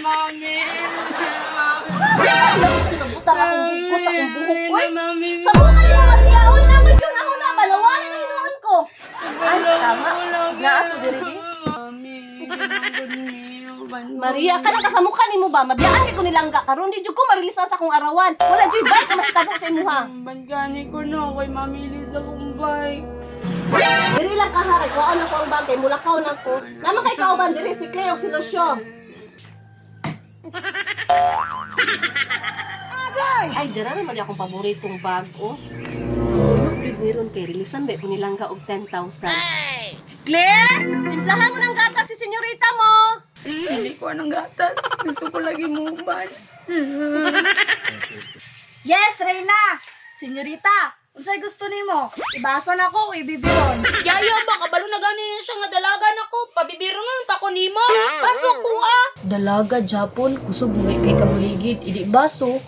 Mami. Nabutang akong bugos, akong buhok ko eh. Mami. Sa mga kanina mag-iahon na, may yun ako na, balawanan na hinuon ko. Ay, tama. Na ato, diri. Mami. Ginagod niyo. Maria, ka na sa mukha ni mo ba? Mabiyaan ko nilangga karon di jud ko marilisan sa akong arawan. Wala jud bike na mahitabo sa imuha. Bangkani ko no. Kay Mami Liza kong bike. Diri lang ka ha, kay kuhaan ako ang bag, kay mulakaw na ko. Naman kay kauban diri si Claire o si Lucio. Ay, dira naman akong paboritong bag, oh. Meron kay rilisan ba nilangga og 10,000. Claire, timplahan mo ng gatas si senyorita mo. Hindi ko anong gatas. Gusto ko lagi muban. Yes, Reyna! Senyorita, unsay gusto nimo? Ibason ako o ibibiron? Yaya ba? Kabalo na ganin siya nga dalagan ako. Pabibiron pa ko nimo. Pasok ko ah. Dalaga, Japon, kusog mo kay kabuligid, idi baso.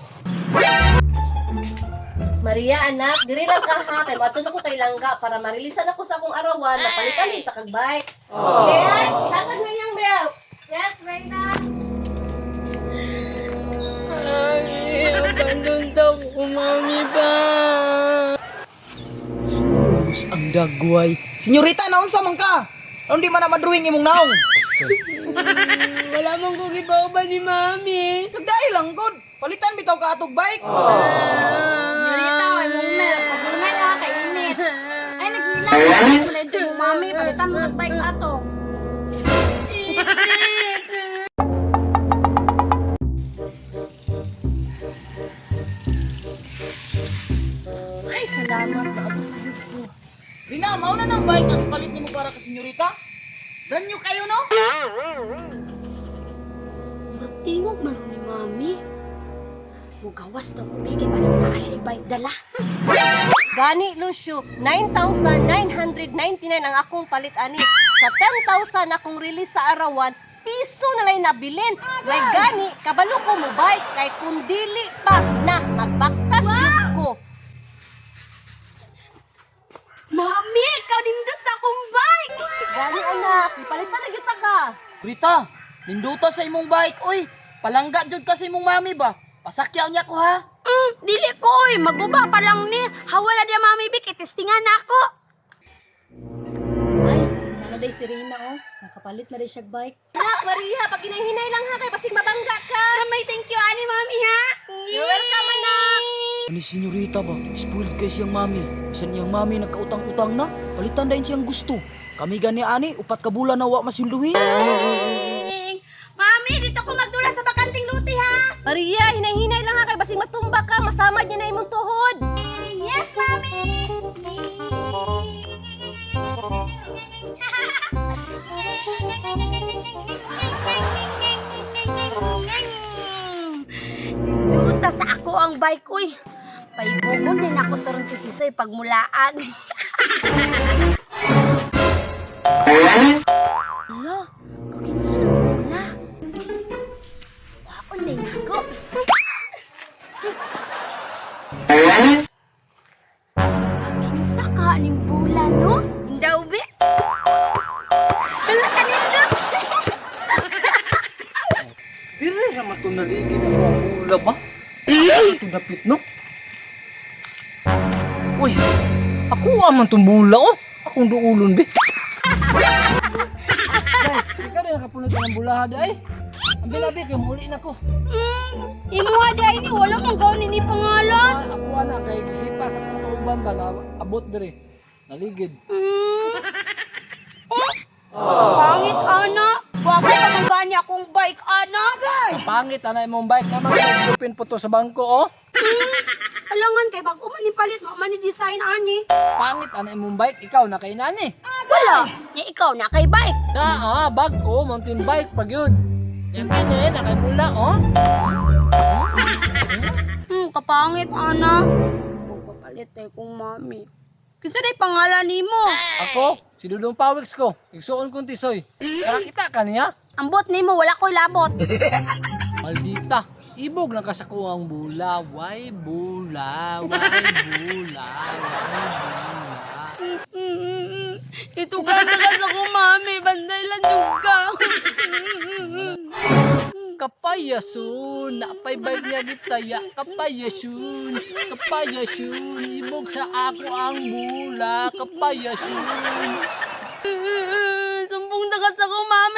Maria, anak, diri lang ka ha, kay matun ako kay langga para marilisan ako sa akong arawan, napalitan ni takag bike. Claire, ihatag na yung belt. Yes, Reyna! Mami, abandon daw ko, Mami ba? Sus, ang dagway. Senyorita, naunsa man ka? Ano di man na madruwing imong naong? Wala mong kugibaw ba ni Mami? Sugday lang, god. Palitan bitaw ka atog bike. Senyorita, ay mong milk. Pag-ingay ha, kay init. Ay, naghilang. Ulit mo, mami. Palitan mo ng bike ato. Ay, salamat na abot ko. Rina, mauna ng bike ang palit nimo para ka senyorita. Ranyo kayo, no? Tingog man ni Mami. Mugawas daw ko bigay basta na siya bike dala. Gani, Lucio, 9,999 ang akong palit ani. Sa 10,000 akong release sa arawan, piso na lang nabilin. May gani, kabalo ko mo bike, kay kundili pa na magbaktas yun ko. Mami, ikaw nindot sa akong bike! Gani, anak, ipalitan na kita ka. Rita, ninduta sa imong bike. Uy, palangga jud ka sa imong mami ba? Pasakyaw niya ko ha. Dili ko oy, maguba pa lang ni. Hawala dia Mami Bik, itestingan na ako. Ay, nanaday si Reyna, oh. Nakapalit na rin siya bike. Anak, Maria, pag hinay-hinay lang ha, kay pasig mabangga ka. Namay thank you ani Mami ha. You're welcome, anak. Ani senyorita ba? Spoiled kay siyang mami. Bisan iyang mami nagkautang-utang na, palitan dahin siyang gusto. Kami gani ani, upat ka bulan na wa masulduhi. Mami, dito ko magdula sa bakanting luti ha. Maria, hinay-hinay lang ha, kay basig matumba ka, masamad niya na imong tuhod. Yes, Mami. Duta sa ako ang bike, uy. Paibugon din ako turon si Tisoy pagmulaag. Hala, kaginsa ng bula. Waon din ako. Kaginsa ka ning bula, no? Hindaw, be? Hala, kanindot. Dire naman ito naligid ang mga bula ba? Ito dapit, no? Uy, ako aman itong bula, oh. Akong duulon, be. Day, ikaw rin nakapunod ka ng bulaha, day. Ang binabi, kayo muli na ko. Imuha dahil ni wala mong gawin ni pangalan. Ako na, kay gisipa sa kong tuuban ba, abot dire. Naligid. Pangit, ana. Wala ka mong gani akong bike, ana. Pangit, ana imong bike naman, kaya silupin po to sa bangko, oh. Alangan kay bago man ni palit mo man ni design ani. Pangit, ana imong bike, ikaw na kay nani. Wala. Ni ikaw na kay bike. Bag, oh, mountain bike, pag yun. Yan kini, nakibula, oh. Kapangit, ana. Magpapalit eh kong mami. Kinsa day pangalan nimo? Ako, si Dudong Pawiks ko, igsuon kong tisoy. Nakakita ka niya? Ambot nimo wala ko'y labot. Maldita, ibog lang ka sa kuwang bula. Why bula? Why bula? Why bula? Ito ka na sa kong mami. Banday lang yung ka. kapayasun, napay bag niya gitaya, kapayasun, kapayasun, ibog sa ako ang bula, kapayasun. Sumbong dagat ako, mami.